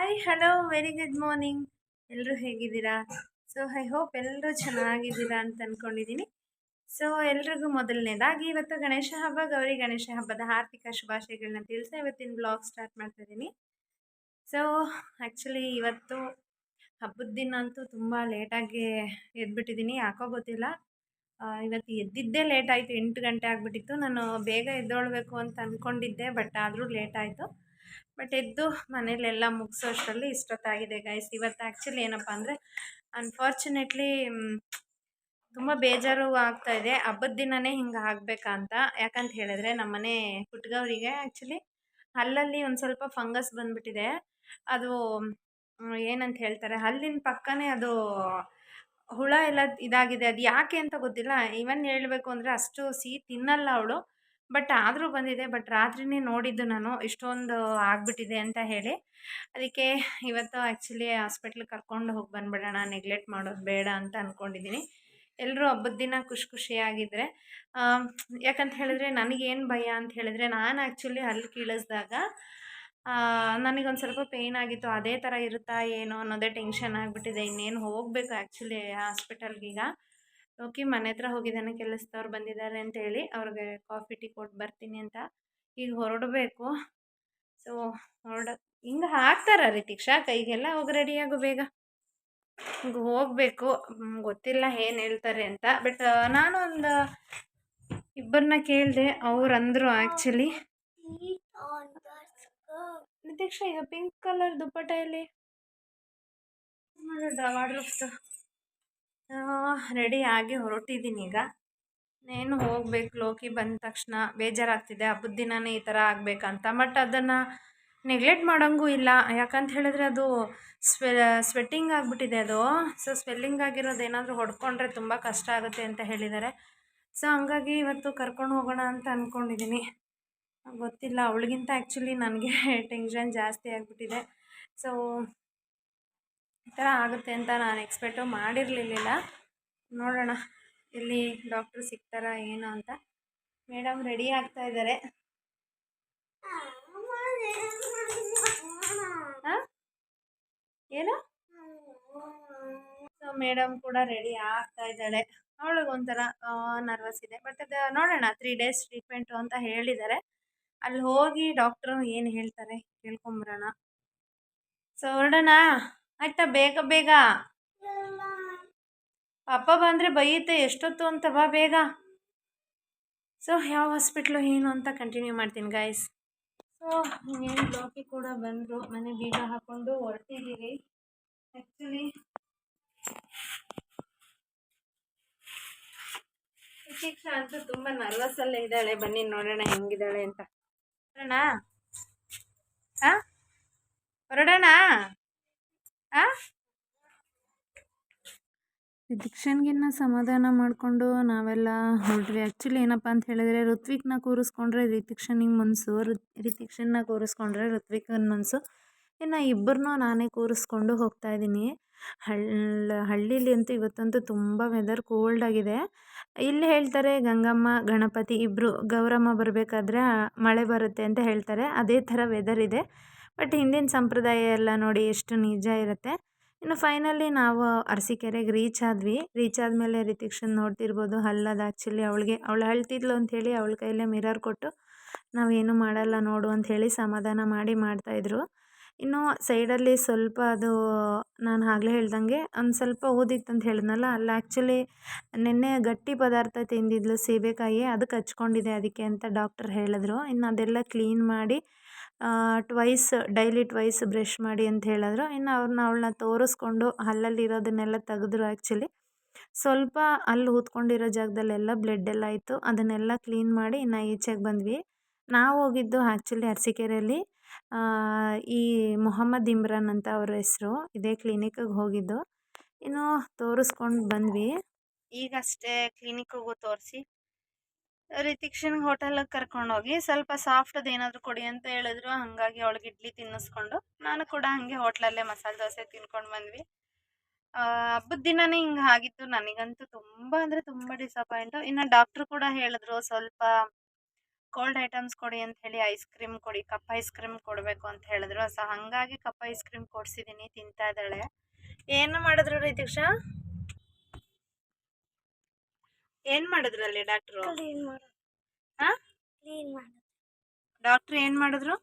Hi hello very good morning. ಎಲ್ಲರೂ ಹೇಗಿದ್ದೀರಾ? So I hope ಎಲ್ಲರೂ ಚೆನ್ನಾಗಿದ್ದೀರಾ ಅಂತ ಅಂದ್ಕೊಂಡಿದ್ದೀನಿ. ಸೊ ಎಲ್ರಿಗೂ ಮೊದಲನೇದಾಗಿ ಇವತ್ತು ಗಣೇಶ ಹಬ್ಬ, ಗೌರಿ ಗಣೇಶ ಹಬ್ಬದ ಆರ್ಥಿಕ ಶುಭಾಶಯಗಳನ್ನ ತಿಳಿಸಿ ಇವತ್ತಿನ ಬ್ಲಾಗ್ ಸ್ಟಾರ್ಟ್ ಮಾಡ್ತಾ ಇದ್ದೀನಿ. ಸೊ ಆ್ಯಕ್ಚುಲಿ ಇವತ್ತು ಹಬ್ಬದ ದಿನ ಅಂತೂ ತುಂಬ ಲೇಟಾಗಿ ಎದ್ಬಿಟ್ಟಿದ್ದೀನಿ, ಯಾಕೋ ಗೊತ್ತಿಲ್ಲ. ಇವತ್ತು ಎದ್ದಿದ್ದೇ ಲೇಟ್ ಆಯಿತು, 8 ಗಂಟೆ ಆಗಿಬಿಟ್ಟಿತ್ತು. ನಾನು ಬೇಗ ಎದ್ದೊಳ್ಬೇಕು ಅಂತ ಅಂದ್ಕೊಂಡಿದ್ದೆ, ಬಟ್ ಆದರೂ ಲೇಟ್ ಆಯಿತು. ಬಟ್ ಎದ್ದು ಮನೇಲೆಲ್ಲ ಮುಗಿಸೋ ಅಷ್ಟರಲ್ಲಿ ಇಷ್ಟೊತ್ತಾಗಿದೆ ಗೈಸ್. ಇವತ್ತು ಆ್ಯಕ್ಚುಲಿ ಏನಪ್ಪ ಅಂದರೆ ಅನ್ಫಾರ್ಚುನೇಟ್ಲಿ ತುಂಬ ಬೇಜಾರು ಆಗ್ತಾಯಿದೆ, ಹಬ್ಬದ ದಿನವೇ ಹಿಂಗೆ ಆಗಬೇಕಾ ಅಂತ. ಯಾಕಂತ ಹೇಳಿದ್ರೆ ನಮ್ಮನೆ ಪುಟ್ಟಗೌರಿಗೆ ಆ್ಯಕ್ಚುಲಿ ಹಲ್ಲಲ್ಲಿ ಒಂದು ಸ್ವಲ್ಪ ಫಂಗಸ್ ಬಂದುಬಿಟ್ಟಿದೆ. ಅದು ಏನಂತ ಹೇಳ್ತಾರೆ, ಹಲ್ಲಿನ ಪಕ್ಕನೇ ಅದು ಹುಳ ಎಲ್ಲ ಇದಾಗಿದೆ. ಅದು ಯಾಕೆ ಅಂತ ಗೊತ್ತಿಲ್ಲ. ಈವನ್ ಹೇಳಬೇಕು ಅಂದರೆ ಅಷ್ಟು ಸಿಹಿ ತಿನ್ನಲ್ಲ ಅವಳು, ಬಟ್ ಆದರೂ ಬಂದಿದೆ. ಬಟ್ ರಾತ್ರಿನೇ ನೋಡಿದ್ದು ನಾನು ಇಷ್ಟೊಂದು ಆಗಿಬಿಟ್ಟಿದೆ ಅಂತ ಹೇಳಿ. ಅದಕ್ಕೆ ಇವತ್ತು ಆ್ಯಕ್ಚುಲಿ ಹಾಸ್ಪಿಟ್ಲಿಗೆ ಕರ್ಕೊಂಡು ಹೋಗಿ ಬಂದುಬಿಡೋಣ, ನೆಗ್ಲೆಕ್ಟ್ ಮಾಡೋದು ಬೇಡ ಅಂತ ಅಂದ್ಕೊಂಡಿದ್ದೀನಿ. ಎಲ್ಲರೂ ಹಬ್ಬದ ದಿನ ಖುಷಿಯಾಗಿದ್ದರೆ, ಯಾಕಂತ ಹೇಳಿದ್ರೆ ನನಗೇನು ಭಯ ಅಂತ ಹೇಳಿದ್ರೆ, ನಾನು ಆ್ಯಕ್ಚುಲಿ ಹಲ್ಲು ಕೀಳಿಸ್ದಾಗ ನನಗೊಂದು ಸ್ವಲ್ಪ ಪೇಯ್ನ್ ಆಗಿತ್ತು. ಅದೇ ಥರ ಇರುತ್ತಾ ಏನೋ ಅನ್ನೋದೇ ಟೆನ್ಷನ್ ಆಗಿಬಿಟ್ಟಿದೆ. ಇನ್ನೇನು ಹೋಗಬೇಕು ಆ್ಯಕ್ಚುಲಿ ಹಾಸ್ಪಿಟಲ್ಗೀಗ. ಓಕೆ, ಮನೆ ಹತ್ರ ಹೋಗಿದ್ದಾನೆ, ಕೆಲಸದವ್ರು ಬಂದಿದ್ದಾರೆ ಅಂತೇಳಿ ಅವ್ರಿಗೆ ಕಾಫಿ ಟೀ ಕೊಟ್ಟು ಬರ್ತೀನಿ ಅಂತ ಈಗ ಹೊರಡಬೇಕು. ಸೊ ಹಿಂಗೆ ಹಾಕ್ತಾರ ರಿತೀಕ್ಷಾ ಕೈಗೆಲ್ಲ? ಹೋಗಿ ರೆಡಿಯಾಗು ಬೇಗ, ಹಿಂಗೆ ಹೋಗಬೇಕು. ಗೊತ್ತಿಲ್ಲ ಏನು ಹೇಳ್ತಾರೆ ಅಂತ. ಬಟ್ ನಾನು ಒಂದು ಇಬ್ಬರನ್ನ ಕೇಳಿದೆ, ಅವ್ರಂದರು ಆ್ಯಕ್ಚುಲಿ. ನಿತೀಕ್ಷಾ ಈಗ ಪಿಂಕ್ ಕಲರ್ ದುಪ್ಪಟ್ಟ ಎಲ್ಲಿ ವಾರ್ಡ್ರೋಬ್ದು? ರೆಡಿ ಆಗಿ ಹೊರಟಿದ್ದೀನಿ ಈಗ. నేను ಹೋಗ್ಬೇಕು. ಲೋಕಿ ಬಂದ ತಕ್ಷಣ ಬೇಜಾರಾಗ್ತಿದೆ, ಹಬ್ಬದ ದಿನವೇ ಈ ಥರ ಆಗಬೇಕಂತ. ಬಟ್ ಅದನ್ನು ನೆಗ್ಲೆಕ್ಟ್ ಮಾಡೋಂಗೂ ಇಲ್ಲ. ಯಾಕಂತ ಹೇಳಿದ್ರೆ ಅದು ಸ್ವೆಟ್ಟಿಂಗ್ ಆಗಿಬಿಟ್ಟಿದೆ ಅದು. ಸೊ ಸ್ವೆಲ್ಲಿಂಗ್ ಆಗಿರೋದು ಏನಾದರೂ ಹೊಡ್ಕೊಂಡ್ರೆ ತುಂಬ ಕಷ್ಟ ಆಗುತ್ತೆ ಅಂತ ಹೇಳಿದ್ದಾರೆ. ಸೊ ಹಂಗಾಗಿ ಇವತ್ತು ಕರ್ಕೊಂಡು ಹೋಗೋಣ ಅಂತ ಅಂದ್ಕೊಂಡಿದ್ದೀನಿ. ಗೊತ್ತಿಲ್ಲ, ಅವಳಿಗಿಂತ ಆ್ಯಕ್ಚುಲಿ ನನಗೆ ಟೆನ್ಷನ್ ಜಾಸ್ತಿ ಆಗಿಬಿಟ್ಟಿದೆ. ಸೊ ಈ ಥರ ಆಗುತ್ತೆ ಅಂತ ನಾನು ಎಕ್ಸ್ಪೆಕ್ಟು ಮಾಡಿರಲಿಲ್ಲ. ನೋಡೋಣ ಇಲ್ಲಿ ಡಾಕ್ಟ್ರು ಸಿಗ್ತಾರಾ ಏನು ಅಂತ. ಮೇಡಮ್ ರೆಡಿ ಆಗ್ತಾ ಇದ್ದಾರೆ. ಏನು? ಸೊ ಮೇಡಮ್ ಕೂಡ ರೆಡಿ ಆಗ್ತಾ ಇದ್ದಾಳೆ. ಅವಳಿಗೊಂಥರ ನರ್ವಸ್ ಇದೆ. ಬಟ್ ಅದು ನೋಡೋಣ, 3 days ಟ್ರೀಟ್ಮೆಂಟು ಅಂತ ಹೇಳಿದ್ದಾರೆ. ಅಲ್ಲಿ ಹೋಗಿ ಡಾಕ್ಟ್ರು ಏನು ಹೇಳ್ತಾರೆ ಕೇಳ್ಕೊಂಬರೋಣ. ಸೊ ಹೊರಡೋಣ ಆಯ್ತಾ? ಬೇಗ ಬೇಗ, ಅಪ್ಪ ಬಂದರೆ ಬೈಯುತ್ತೆ ಎಷ್ಟೊತ್ತು ಅಂತ. ಬಾ ಬೇಗ. ಸೊ ಯಾವ ಹಾಸ್ಪಿಟ್ಲು ಏನು ಅಂತ ಕಂಟಿನ್ಯೂ ಮಾಡ್ತೀನಿ ಗೈಸ್. ಸೊ ಇನ್ನೇನು ಲೋಕಿ ಕೂಡ ಬಂದರು, ಮನೆ ಬೀಗ ಹಾಕ್ಕೊಂಡು ಹೊರಟಿದ್ದೀವಿ. ಆ್ಯಕ್ಚುಲಿ ಶಿಕ್ಷಾ ಅಂತೂ ತುಂಬ ನರ್ವಸಲ್ಲೇ ಇದ್ದಾಳೆ. ಬನ್ನಿ ನೋಡೋಣ ಹೆಂಗಿದ್ದಾಳೆ ಅಂತ. ಹೊರಡೋಣ? ಹಾಂ, ಹೊರಡೋಣ? ಹಾಂ, ರಿತಿಕ್ಷನ್ಗಿನ್ನ ಸಮಾಧಾನ ಮಾಡಿಕೊಂಡು ನಾವೆಲ್ಲ ಹೊರಟ್ವಿ. ಆ್ಯಕ್ಚುಲಿ ಏನಪ್ಪ ಅಂತ ಹೇಳಿದ್ರೆ, ಋತ್ವಿಕ್ನ ಕೂರಿಸ್ಕೊಂಡ್ರೆ ರಿತಿಕ್ಷನಿಗೆ ಮನಸ್ಸು, ರಿತಿಕ್ಷನ್ನ ಕೂರಿಸ್ಕೊಂಡ್ರೆ ಋತ್ವಿಕನ ಮನಸ್ಸು. ಇನ್ನು ಇಬ್ಬರನ್ನೂ ನಾನೇ ಕೂರಿಸ್ಕೊಂಡು ಹೋಗ್ತಾಯಿದ್ದೀನಿ. ಹಳ್ಳೀಲಿ ಅಂತೂ ಇವತ್ತಂತೂ ತುಂಬ ವೆದರ್ ಕೋಲ್ಡ್ ಆಗಿದೆ. ಇಲ್ಲಿ ಹೇಳ್ತಾರೆ ಗಂಗಮ್ಮ ಗಣಪತಿ ಇಬ್ಬರು ಗೌರಮ್ಮ ಬರಬೇಕಾದ್ರೆ ಮಳೆ ಬರುತ್ತೆ ಅಂತ ಹೇಳ್ತಾರೆ. ಅದೇ ಥರ ವೆದರ್ ಇದೆ. ಬಟ್ ಹಿಂದಿನ ಸಂಪ್ರದಾಯ ಎಲ್ಲ ನೋಡಿ ಎಷ್ಟು ನಿಜ ಇರುತ್ತೆ. ಇನ್ನು ಫೈನಲಿ ನಾವು ಅರಸೀಕೆರೆಗೆ ರೀಚ್ ಆದಮೇಲೆ ರಿತಿಕ್ಷನ್ ನೋಡ್ತಿರ್ಬೋದು, ಹಲ್ಲದು ಆ್ಯಕ್ಚುಲಿ ಅವಳು ಅಳ್ತಿದ್ಲು ಅಂಥೇಳಿ ಅವಳ ಕೈಲೇ ಮಿರರ್ ಕೊಟ್ಟು ನಾವೇನು ಮಾಡಲ್ಲ ನೋಡು ಅಂಥೇಳಿ ಸಮಾಧಾನ ಮಾಡ್ತಾಯಿದ್ರು. ಇನ್ನು ಸೈಡಲ್ಲಿ ಸ್ವಲ್ಪ ಅದು ನಾನು ಆಗಲೇ ಹೇಳ್ದಂಗೆ ಒಂದು ಸ್ವಲ್ಪ ಊದಿತ್ತು ಅಂತ ಹೇಳಿದ್ನಲ್ಲ, ಅಲ್ಲಿ ಆ್ಯಕ್ಚುಲಿ ನಿನ್ನೆ ಗಟ್ಟಿ ಪದಾರ್ಥ ತಿಂದಿದ್ಲು, ಸೀಬೆಕಾಯಿ, ಅದಕ್ಕೆ ಹಚ್ಕೊಂಡಿದೆ ಅದಕ್ಕೆ ಅಂತ ಡಾಕ್ಟರ್ ಹೇಳಿದ್ರು. ಇನ್ನು ಅದೆಲ್ಲ ಕ್ಲೀನ್ ಮಾಡಿ ಡೈಲಿ ಟ್ವೈಸ್ ಬ್ರಷ್ ಮಾಡಿ ಅಂತ ಹೇಳಿದ್ರು. ಇನ್ನು ಅವಳನ್ನ ತೋರಿಸ್ಕೊಂಡು ಹಲ್ಲಲ್ಲಿರೋದನ್ನೆಲ್ಲ ತೆಗೆದ್ರು. ಆ್ಯಕ್ಚುಲಿ ಸ್ವಲ್ಪ ಅಲ್ಲಿ ಊದ್ಕೊಂಡಿರೋ ಜಾಗದಲ್ಲೆಲ್ಲ ಬ್ಲಡ್ ಎಲ್ಲ ಇತ್ತು, ಅದನ್ನೆಲ್ಲ ಕ್ಲೀನ್ ಮಾಡಿ ಇನ್ನು ಈಚೆಗೆ ಬಂದ್ವಿ. ನಾವು ಹೋಗಿದ್ದು ಆ್ಯಕ್ಚುಲಿ ಅರಸೀಕೆರೆಯಲ್ಲಿ ಈ ಮೊಹಮ್ಮದ್ ಇಮ್ರಾನ್ ಅಂತ ಅವ್ರ ಹೆಸರು. ಇದೇ ಕ್ಲಿನಿಕ್ಕಿಗೆ ಹೋಗಿದ್ದು. ಇನ್ನು ತೋರಿಸ್ಕೊಂಡು ಬಂದ್ವಿ. ಈಗಷ್ಟೇ ಕ್ಲಿನಿಕ್ಕಿಗೂ ತೋರಿಸಿ ರಿತಿಕ್ಷನ್ಗೆ ಹೋಟೆಲಿಗೆ ಕರ್ಕೊಂಡೋಗಿ ಸ್ವಲ್ಪ ಸಾಫ್ಟದು ಏನಾದರೂ ಕೊಡಿ ಅಂತ ಹೇಳಿದ್ರು. ಹಾಗಾಗಿ ಅವಳಿಗೆ ಇಡ್ಲಿ ತಿನ್ನಿಸ್ಕೊಂಡು ನಾನು ಕೂಡ ಹಾಗೆ ಹೋಟ್ಲಲ್ಲೇ ಮಸಾಲೆ ದೋಸೆ ತಿನ್ಕೊಂಡು ಬಂದ್ವಿ. ಹಬ್ಬದ ದಿನವೇ ಹಿಂಗೆ ಆಗಿತ್ತು. ನನಗಂತೂ ತುಂಬ ಅಂದರೆ ತುಂಬ ಡಿಸಪಾಯಿಂಟು. ಇನ್ನು ಡಾಕ್ಟ್ರು ಕೂಡ ಹೇಳಿದ್ರು ಸ್ವಲ್ಪ ಕೋಲ್ಡ್ ಐಟಮ್ಸ್ ಕೊಡಿ ಅಂತ ಹೇಳಿ ಐಸ್ ಕ್ರೀಮ್ ಕೊಡಿ, ಕಪ್ ಐಸ್ ಕ್ರೀಮ್ ಕೊಡಬೇಕು ಅಂತ ಹೇಳಿದ್ರು. ಸೊ ಹಾಗಾಗಿ ಕಪ್ ಐಸ್ ಕ್ರೀಮ್ ಕೊಡ್ಸಿದ್ದೀನಿ, ತಿಂತಾ ಇದ್ದಾಳೆ. ಏನು ಮಾಡಿದ್ರು ರೀತಿಕ್ಷಾ? ಏನು ಮಾಡಿದ್ರು ಅಲ್ಲಿ ಡಾಕ್ಟ್ರು? ಡಾಕ್ಟ್ರು ಏನು ಮಾಡಿದ್ರು?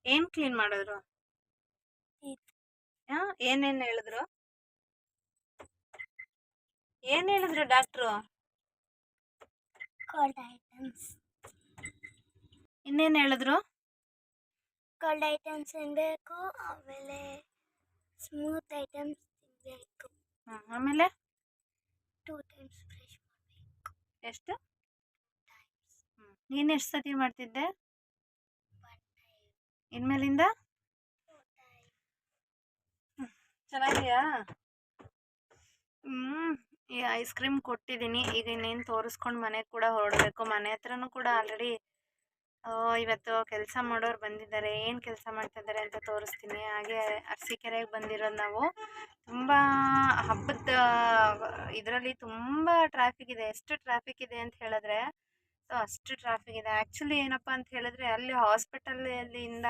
ಏನು ಕ್ಲೀನ್ ಮಾಡಿದ್ರು? ಏನೇನು ಹೇಳಿದ್ರು? ಏನು ಹೇಳಿದ್ರು ಡಾಕ್ಟ್ರು? Cold items. ಇನ್ನೇನು ಹೇಳಿದ್ರು? ಕೋಲ್ಡ್ ಐಟಮ್ಸ್ ತಿನ್ನಬೇಕು, ಆಮೇಲೆ ಸ್ಮೂತ್ ಐಟಮ್ಸ್ ತಿನ್ನಬೇಕು. ಆಮೇಲೆ 2 ಟೈಮ್ಸ್ ಬ್ರಷ್ ಮಾಡಬೇಕು. ಎಷ್ಟು? ನೀನು ಎಷ್ಟು ಸತಿ ಮಾಡ್ತಿದ್ದೆ ಇನ್ಮೇಲಿಂದ? ಚೆನ್ನಾಗಿದೆಯಾ? ಈ ಐಸ್ ಕ್ರೀಮ್ ಕೊಟ್ಟಿದ್ದೀನಿ. ಈಗ ಇನ್ನೇನು ತೋರಿಸ್ಕೊಂಡು ಮನೆಗೆ ಕೂಡ ಹೊರಡಬೇಕು. ಮನೆ ಹತ್ರನೂ ಕೂಡ ಆಲ್ರೆಡಿ ಇವತ್ತು ಕೆಲಸ ಮಾಡೋರು ಬಂದಿದ್ದಾರೆ. ಏನು ಕೆಲಸ ಮಾಡ್ತಿದ್ದಾರೆ ಅಂತ ತೋರಿಸ್ತೀನಿ. ಹಾಗೆ ಅರಸೀಕೆರೆಗೆ ಬಂದಿರೋದು ನಾವು. ತುಂಬ ಹಬ್ಬದ ಇದರಲ್ಲಿ ತುಂಬ ಟ್ರಾಫಿಕ್ ಇದೆ. ಎಷ್ಟು ಟ್ರಾಫಿಕ್ ಇದೆ ಅಂತ ಹೇಳಿದ್ರೆ, ಸೊ ಅಷ್ಟು ಟ್ರಾಫಿಕ್ ಇದೆ. ಆ್ಯಕ್ಚುಲಿ ಏನಪ್ಪ ಅಂತ ಹೇಳಿದ್ರೆ, ಅಲ್ಲಿ ಹಾಸ್ಪಿಟಲಿಂದ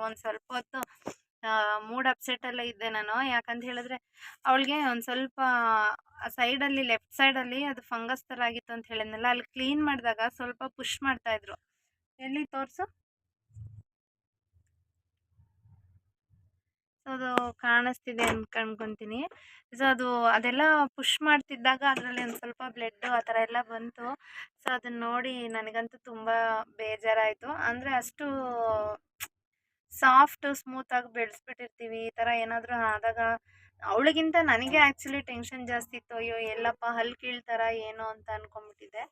ಒಂದು ಸ್ವಲ್ಪ ಹೊತ್ತು ಮೂಡ್ ಅಪ್ಸೆಟಲ್ಲೇ ಇದ್ದೆ ನಾನು. ಯಾಕಂತ ಹೇಳಿದ್ರೆ ಅವಳಿಗೆ ಒಂದು ಸ್ವಲ್ಪ ಸೈಡಲ್ಲಿ ಲೆಫ್ಟ್ ಸೈಡಲ್ಲಿ ಅದು ಫಂಗಸ್ ಥರ ಆಗಿತ್ತು ಅಂತ ಹೇಳಿದ್ನಲ್ಲ, ಅಲ್ಲಿ ಕ್ಲೀನ್ ಮಾಡಿದಾಗ ಸ್ವಲ್ಪ ಪುಷ್ ಮಾಡ್ತಾಯಿದ್ರು. ಎಲ್ಲಿ ತೋರಿಸು. ಸೊ ಅದು ಕಾಣಿಸ್ತಿದೆ ಅಂತ ಅನ್ಕೊತೀನಿ. ಸೊ ಅದೆಲ್ಲ ಪುಷ್ ಮಾಡ್ತಿದ್ದಾಗ ಅದರಲ್ಲಿ ಒಂದು ಸ್ವಲ್ಪ ಬ್ಲಡ್ಡು ಆ ಥರ ಎಲ್ಲ ಬಂತು. ಸೊ ಅದನ್ನ ನೋಡಿ ನನಗಂತೂ ತುಂಬ ಬೇಜಾರಾಯಿತು. ಅಂದರೆ ಅಷ್ಟು ಸಾಫ್ಟು ಸ್ಮೂತಾಗಿ ಬೆಳೆಸ್ಬಿಟ್ಟಿರ್ತೀವಿ. ಈ ಥರ ಏನಾದರೂ ಆದಾಗ ಅವಳಿಗಿಂತ ನನಗೆ ಆ್ಯಕ್ಚುಲಿ ಟೆನ್ಷನ್ ಜಾಸ್ತಿ ಇತ್ತು. ಅಯ್ಯೋ ಎಲ್ಲಪ್ಪ ಹಲ್ಲು ಕೀಳ್ತಾರ ಏನೋ ಅಂತ ಅಂದ್ಕೊಂಬಿಟ್ಟಿದ್ದೆ.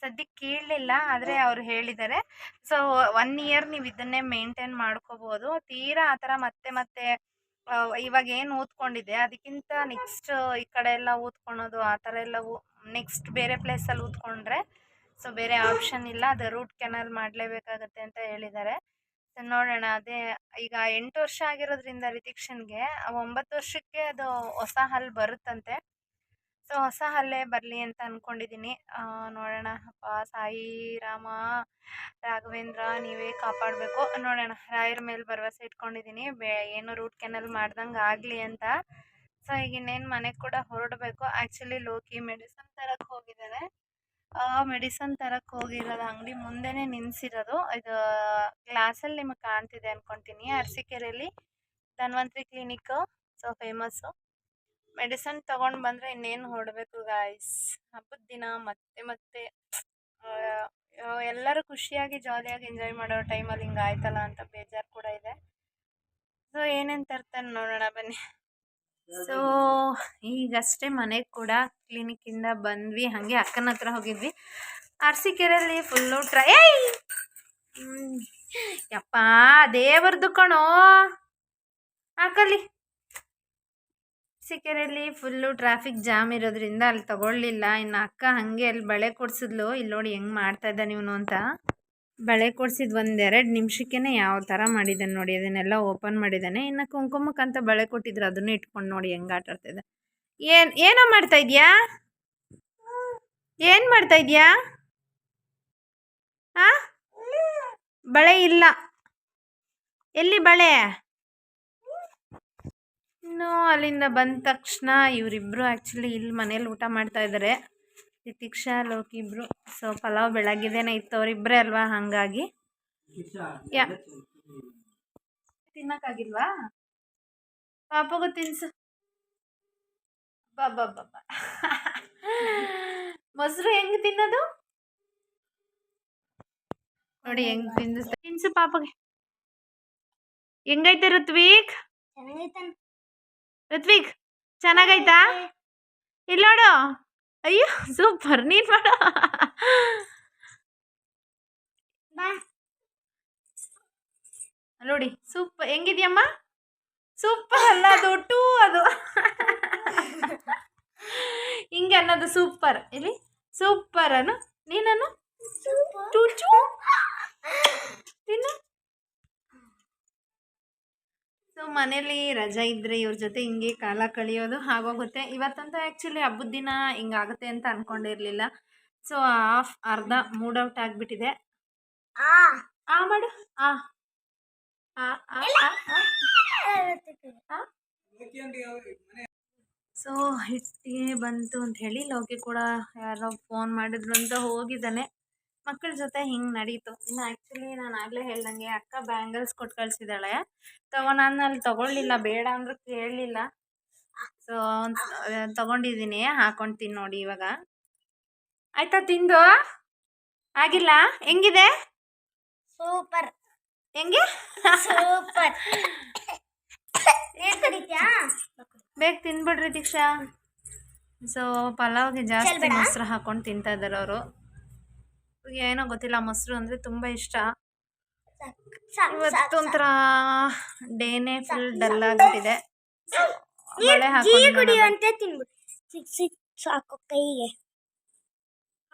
ಸದ್ಯಕ್ಕೆ ಕೀಳಲಿಲ್ಲ, ಆದರೆ ಅವ್ರು ಹೇಳಿದ್ದಾರೆ. ಸೊ 1 ಇಯರ್ ನೀವು ಇದನ್ನೇ ಮೇಂಟೈನ್ ಮಾಡ್ಕೋಬೋದು. ತೀರಾ ಆ ಥರ ಮತ್ತೆ ಇವಾಗ ಏನು ಊದ್ಕೊಂಡಿದೆ ಅದಕ್ಕಿಂತ ನೆಕ್ಸ್ಟ್ ಈ ಕಡೆ ಎಲ್ಲ ಊದ್ಕೊಳೋದು ಆ ಥರ ಎಲ್ಲ ನೆಕ್ಸ್ಟ್ ಬೇರೆ ಪ್ಲೇಸಲ್ಲಿ ಊದ್ಕೊಂಡ್ರೆ ಸೊ ಬೇರೆ ಆಪ್ಷನ್ ಇಲ್ಲ, ಅದು ರೂಟ್ ಕೆನಾಲ್ ಮಾಡಲೇಬೇಕಾಗತ್ತೆ ಅಂತ ಹೇಳಿದ್ದಾರೆ. ಸೊ ನೋಡೋಣ. ಅದೇ ಈಗ 8 ವರ್ಷ ಆಗಿರೋದ್ರಿಂದ ರಿತಿಕ್ಷನ್ಗೆ 9 ವರ್ಷಕ್ಕೆ ಅದು ಹೊಸ ಹಲ್ಲು ಬರುತ್ತಂತೆ. ಸೊ ಹೊಸ ಹಲ್ಲೇ ಬರಲಿ ಅಂತ ಅಂದ್ಕೊಂಡಿದ್ದೀನಿ. ನೋಡೋಣ. ಅಪ್ಪ ಸಾಯಿ ರಾಮ ರಾಘವೇಂದ್ರ ನೀವೇ ಕಾಪಾಡಬೇಕು. ನೋಡೋಣ, ರಾಯರ ಮೇಲೆ ಭರವಸೆ ಇಟ್ಕೊಂಡಿದ್ದೀನಿ. ಏನು ರೂಟ್ ಕೆನಲ್ ಮಾಡ್ದಂಗೆ ಆಗಲಿ ಅಂತ. ಸೊ ಈಗ ಇನ್ನೇನು ಮನೆಗೆ ಕೂಡ ಹೊರಡಬೇಕು. ಆ್ಯಕ್ಚುಲಿ ಲೋಕಿ ಮೆಡಿಸನ್ ತರಕ್ಕೆ ಹೋಗಿದ್ದಾರೆ. ಮೆಡಿಸನ್ ತರಕ್ಕೆ ಹೋಗಿರೋದು ಅಂಗಡಿ ಮುಂದೆನೇ ನಿಲ್ಲಿಸಿರೋದು. ಇದು ಗ್ಲಾಸಲ್ಲಿ ನಿಮಗೆ ಕಾಣ್ತಿದೆ ಅಂದ್ಕೊತೀನಿ. ಅರಸೀಕೆರೆಯಲ್ಲಿ Dhanvantari clinic, so famous. Medicine ತೊಗೊಂಡು ಬಂದರೆ ಇನ್ನೇನು ಹೊರಡಬೇಕು ಗಾಯ್ಸ್. ಹಬ್ಬದ ದಿನ ಮತ್ತೆ ಎಲ್ಲರೂ ಖುಷಿಯಾಗಿ ಜಾಲಿಯಾಗಿ ಎಂಜಾಯ್ ಮಾಡೋ ಟೈಮಲ್ಲಿ ಹಿಂಗೆ ಆಯ್ತಲ್ಲ ಅಂತ ಬೇಜಾರು ಕೂಡ ಇದೆ. ಸೊ ಏನೇನು ತರ್ತಾನೆ ನೋಡೋಣ ಬನ್ನಿ. ಸೊ ಈಗಷ್ಟೇ ಮನೆಗೆ ಕೂಡ ಕ್ಲಿನಿಕ್ಕಿಂದ ಬಂದ್ವಿ. ಹಾಗೆ ಅಕ್ಕನ ಹತ್ರ ಹೋಗಿದ್ವಿ. ಅರಸೀಕೆರೆಯಲ್ಲಿ ಫುಲ್ಲು ಯಪ್ಪ ದೇವರದು ಕಣೋ ಹಾಕಲ್ಲಿ. ಅರಸೀಕೆರೆಯಲ್ಲಿ ಫುಲ್ಲು ಟ್ರಾಫಿಕ್ ಜಾಮ್ ಇರೋದ್ರಿಂದ ಅಲ್ಲಿ ತಗೊಳ್ಳಿಲ್ಲ. ಇನ್ನು ಅಕ್ಕ ಹಾಗೆ ಅಲ್ಲಿ ಬಳೆ ಕೊಡಿಸಿದ್ಲು. ಇಲ್ಲಿ ನೋಡಿ ಹೆಂಗೆ ಮಾಡ್ತಾಯಿದ್ದ ನೀವನು ಅಂತ. ಬಳೆ ಕೊಡಿಸಿದ್ದು 1-2 ನಿಮಿಷಕ್ಕೇ ಯಾವ ಥರ ಮಾಡಿದ್ದಾನೆ ನೋಡಿ. ಅದನ್ನೆಲ್ಲ ಓಪನ್ ಮಾಡಿದ್ದಾನೆ. ಇನ್ನು ಕುಂಕುಮಕ್ಕಂತ ಬಳೆ ಕೊಟ್ಟಿದ್ರು, ಅದನ್ನು ಇಟ್ಕೊಂಡು ನೋಡಿ ಹೆಂಗೆ ಆಟ ಆಡ್ತಾಯಿದ್ದ. ಏನೋ ಮಾಡ್ತಾಯಿದ್ಯಾ? ಏನು ಮಾಡ್ತಾಯಿದ್ಯಾ? ಬಳೆ ಇಲ್ಲ. ಎಲ್ಲಿ ಬಳೆ? ಇನ್ನು ಅಲ್ಲಿಂದ ಬಂದ ತಕ್ಷಣ ಇವರಿಬ್ಬರು ಆ್ಯಕ್ಚುಲಿ ಇಲ್ಲಿ ಮನೇಲಿ ಊಟ ಮಾಡ್ತಾ ಇದ್ದಾರೆ. ರಿತಿಕ್ಷಾ ಲೋಕಿ ಇಬ್ಬರು. ಸೊ ಪಲಾವ್ ಬೆಳಗ್ಗೆದೇನೆ ಇತ್ತು, ಅವರಿಬ್ಬರೇ ಅಲ್ವಾ, ಹಾಗಾಗಿ ತಿನ್ನಕ್ಕಾಗಿಲ್ವಾ? ಪಾಪಗೂ ತಿನ್ಸು. ಬಾಬಾ ಮೊಸರು ಹೆಂಗೆ ತಿನ್ನೋದು ನೋಡಿ, ಹೆಂಗೆ ತಿನ್ಸು ಪಾಪಗೆ. ಹೆಂಗೈತೆ ಋತ್ವಿಕ್? ಋತ್ವಿಕ್ ಚೆನ್ನಾಗೈತಾ? ಇಲ್ಲ ನೋಡು. ಅಯ್ಯೋ ಸೂಪರ್. ನೀನು ಮಾಡು. ನೋಡಿ ಸೂಪರ್. ಹೆಂಗಿದ್ಯಮ್ಮ? ಸೂಪರ್ ಅಲ್ಲ, ಅದು ಟೂ ಅದು ಹಿಂಗೆ ಅನ್ನೋದು ಸೂಪರ್. ಇಲ್ಲಿ ಸೂಪರ್ ಅನ್ನು ನೀನನ್ನು ಚೂಚು ತಿನ್ನು. ಸೊ ಮನೇಲಿ ರಜೆ ಇದ್ದರೆ ಇವ್ರ ಜೊತೆ ಹಿಂಗೆ ಕಾಲ ಕಳೆಯೋದು ಆಗೋಗುತ್ತೆ. ಇವತ್ತಂತೂ ಆ್ಯಕ್ಚುಲಿ ಹಬ್ಬದ ದಿನ ಹಿಂಗಾಗುತ್ತೆ ಅಂತ ಅಂದ್ಕೊಂಡಿರಲಿಲ್ಲ. ಸೊ ಅರ್ಧ ಮೂಡ್ ಔಟ್ ಆಗಿಬಿಟ್ಟಿದೆ. ಆ ಆ ಮಾಡು. ಆ ಆ ಆ ಆ. ಸೊ ಹಿಟ್ಟಿಗೆ ಬಂತು ಅಂತ ಹೇಳಿ ಲೋಕಿ ಕೂಡ ಯಾರೋ ಫೋನ್ ಮಾಡಿದ್ರು ಅಂತ ಹೋಗಿದ್ದಾನೆ. ಮಕ್ಕಳ ಜೊತೆ ಹಿಂಗೆ ನಡೀತು. ಇನ್ನು ಆ್ಯಕ್ಚುಲಿ ನಾನು ಆಗಲೇ ಹೇಳ್ದಂಗೆ ಅಕ್ಕ ಬ್ಯಾಂಗಲ್ಸ್ ಕೊಟ್ಟು ಕಳಿಸಿದ್ದಾಳೆ. ನಾನು ಅಲ್ಲಿ ತೊಗೊಳ್ಳಿಲ್ಲ, ಬೇಡ ಅಂದರೂ ಕೇಳಲಿಲ್ಲ. ಸೊ ತೊಗೊಂಡಿದ್ದೀನಿ, ಹಾಕ್ಕೊಳ್ತೀನಿ ನೋಡಿ ಇವಾಗ. ಆಯ್ತಾ ತಿಂದು? ಆಗಿಲ್ಲ? ಹೆಂಗಿದೆ? ಸೂಪರ್. ಹೆಂಗೆ? ಸೂಪರ್. ಏನ್ ಕಡಿತ್ಯಾ? ಬೇಗ ತಿನ್ಬಿಡ್ರಿ ದೀಕ್ಷಾ. ಸೊ ಪಲಾವ್ಗೆ ಜಾಸ್ತಿ ಮೊಸರು ಹಾಕೊಂಡು ತಿಂತಾ ಇದ್ದಾರೆ ಅವರು. ಏನೋ ಗೊತ್ತಿಲ್ಲ, ಮೊಸರು ಅಂದರೆ ತುಂಬ ಇಷ್ಟ. ಇವತ್ತೊಂಥರ ಡೇನೇ ಫುಲ್ ಡಲ್ ಆಗಿಬಿಟ್ಟಿದೆ. ಬಳೆ ಹಾಕೊಂಡು ತಿನ್ಬಿಟ್ಟು ಸಾಕು ಕೈಗೆ.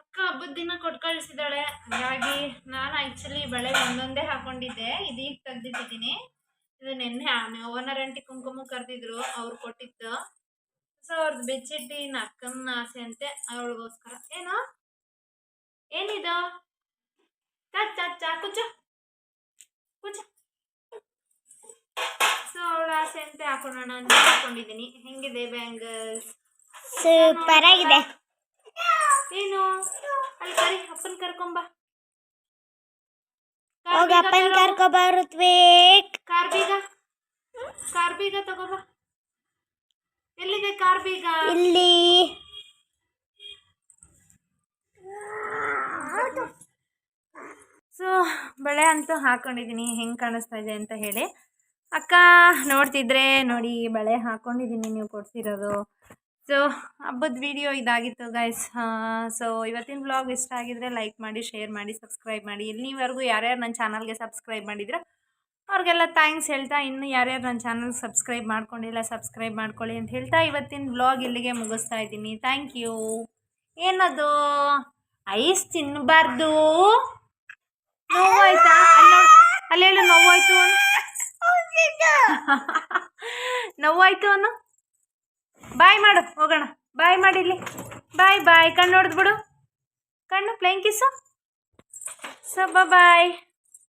ಅಕ್ಕ ಹಬ್ಬದ ದಿನ ಕೊಟ್ಟು ಕಳಿಸಿದಾಳೆ. ಹಾಗಾಗಿ ನಾನು ಆ್ಯಕ್ಚುಲಿ ಬಳೆ ಒಂದೊಂದೇ ಹಾಕೊಂಡಿದ್ದೆ. ಇದೀಗ ತೆಗ್ದಿಟ್ಟಿದ್ದೀನಿ. ಇದು ನೆನ್ನೆ ಓನರ್ ಆಂಟಿ ಕುಂಕುಮ ಕರೆದಿದ್ರು, ಅವ್ರು ಕೊಟ್ಟಿದ್ದು. ಸೊ ಅವ್ರದ್ದು ಬೆಚ್ಚಿಟ್ಟಿನ ಅಕ್ಕನ ಆಸೆ ಅಂತೆ, ಅವಳಿಗೋಸ್ಕರ. ಏನೋ ಏನಿದು? ಕುಚ್ಚ ಕುಚ್ಚ. ಸೊ ಅವಳ ಆಸೆ ಅಂತೆ ಹಾಕೊಳ್ಳೋಣ ಅಂತ ಹಾಕೊಂಡಿದ್ದೀನಿ. ಹೆಂಗಿದೆ ಬ್ಯಾಂಗಲ್ಸ್? ಸೂಪರ್ ಆಗಿದೆ. ಏನು ಅಲ್ಲಿ ಕರಿ, ಅಪ್ಪನ ಕರ್ಕೊಂಬ. ಹೋಗ ಅಪ್ಪನ ಕರ್ಕೊಬರುತ್ತವೆ. ಕಾರ್ ಬೀಗ ತಗೋಬ. ಎಲ್ಲಿದೆ ಕಾರ್ ಬೀಗ? ಇಲ್ಲಿ. ಸೊ ಬಳೆ ಅಂತೂ ಹಾಕೊಂಡಿದ್ದೀನಿ, ಹೆಂಗೆ ಕಾಣಿಸ್ತಾ ಇದೆ ಅಂತ ಹೇಳಿ. ಅಕ್ಕ ನೋಡ್ತಿದ್ರೆ ನೋಡಿ, ಬಳೆ ಹಾಕ್ಕೊಂಡಿದ್ದೀನಿ ನೀವು ಕೊಡ್ಸಿರೋದು. ಸೊ ಹಬ್ಬದ ವಿಡಿಯೋ ಇದಾಗಿತ್ತು ಗೈಸ್. ಸೊ ಇವತ್ತಿನ ವ್ಲಾಗ್ ಇಷ್ಟ ಆಗಿದ್ರೆ ಲೈಕ್ ಮಾಡಿ, ಶೇರ್ ಮಾಡಿ, ಸಬ್ಸ್ಕ್ರೈಬ್ ಮಾಡಿ. ಇಲ್ಲಿವರೆಗೂ ಯಾರ್ಯಾರು ನನ್ನ ಚಾನಲ್ಗೆ ಸಬ್ಸ್ಕ್ರೈಬ್ ಮಾಡಿದ್ರೆ ಅವ್ರಿಗೆಲ್ಲ ಥ್ಯಾಂಕ್ಸ್ ಹೇಳ್ತಾ, ಇನ್ನು ಯಾರ್ಯಾರು ನನ್ನ ಚಾನಲ್ ಸಬ್ಸ್ಕ್ರೈಬ್ ಮಾಡ್ಕೊಂಡಿಲ್ಲ ಸಬ್ಸ್ಕ್ರೈಬ್ ಮಾಡ್ಕೊಳ್ಳಿ ಅಂತ ಹೇಳ್ತಾ ಇವತ್ತಿನ ವ್ಲಾಗ್ ಇಲ್ಲಿಗೆ ಮುಗಿಸ್ತಾ ಇದ್ದೀನಿ. Thank you. ಏನದು ಐಸ್ ತಿನ್ನಬಾರ್ದು, ನೋವಾಯ್ತಾ? ಅಲ್ಲೇಳು ನೋವಾಯ್ತು ನೋವಾಯ್ತು ಅನ್ನು. ಬಾಯ್ ಮಾಡು, ಹೋಗೋಣ. ಬಾಯ್ ಮಾಡಿಲ್ಲಿ, ಬಾಯ್ ಬಾಯ್. ಕಣ್ಣು ಹೊಡೆದ್ಬಿಡು, ಕಣ್ಣು ಪ್ಲೇನ್ ಕಿಸ್ಸು. So bye.